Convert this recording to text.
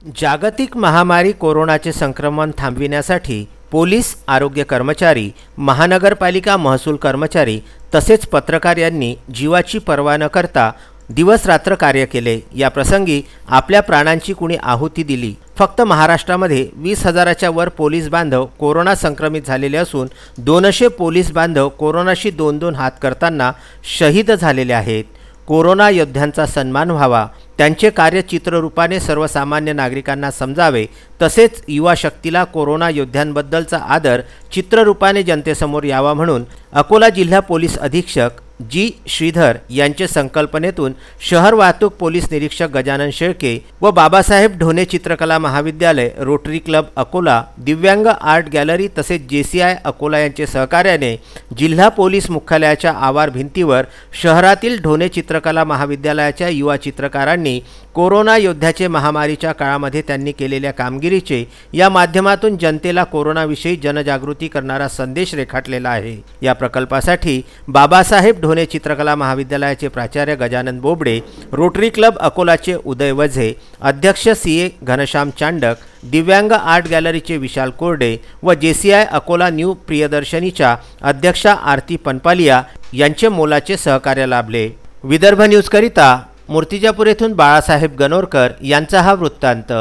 जागतिक महामारी कोरोनाचे संक्रमण थांबविण्यासाठी पोलीस, आरोग्य कर्मचारी, महानगरपालिका महसूल कर्मचारी तसेच पत्रकार यांनी जीवाची पर्वा न करता दिवस-रात्र कार्य केले। या प्रसंगी आपल्या प्राणांची कुणी आहुती दिली। फक्त महाराष्ट्रामध्ये 20,000च्या वर पोलीस बांधव कोरोना संक्रमित झालेले असून 200 पोलीस बांधव कोरोनाशी 2-2 हात करताना शहीद झालेले आहेत। कोरोना योद्ध्यांचा सन्मान व्हावा, त्यांचे कार्य चित्ररूपाने सर्वसामान्य नागरिकांना समजावे, तसेच युवा शक्तीला कोरोना योद्ध्यांबद्दलचा आदर चित्ररूपाने जनतेसमोर यावा म्हणून अकोला जिल्हा पोलीस अधीक्षक जी श्रीधर यांच्या संकल्पनेतून शहर वाहतूक पोलीस निरीक्षक गजानन शेळके व बाबासाहेब ढोणे चित्रकला महाविद्यालय, रोटरी क्लब अकोला, दिव्यांग आर्ट गॅलरी तसेच JCI अकोला यांचे सहकार्याने जिल्हा पोलीस मुख्यालयाच्या आवार भिंतीवर शहरातील ढोणे चित्रकला महाविद्यालयाच्या युवा चित्रकारांनी कोरोना योद्ध्याचे महामारीच्या काळामध्ये त्यांनी केलेल्या कामगिरीचे या माध्यमातून जनतेला कोरोनाविषयी जनजागृती करणारा संदेश रेखाटलेला आहे। या प्रकल्पासाठी बाबासाहेब ढोणे चित्रकला महाविद्यालयाचे प्राचार्य गजानन बोबडे, रोटरी क्लब अकोलाचे उदय वझे, अध्यक्ष CA घनश्याम चांडक, दिव्यांग आर्ट गॅलरीचे विशाल कोरडे व JCI अकोला न्यू प्रियदर्शनीच्या अध्यक्षा आरती पनपालिया यांचे मोलाचे सहकार्य लाभले। विदर्भ न्यूज करिता मूर्तिजापूर येथून बाळासाहेब गणोरकर यांचा हा वृत्तांत।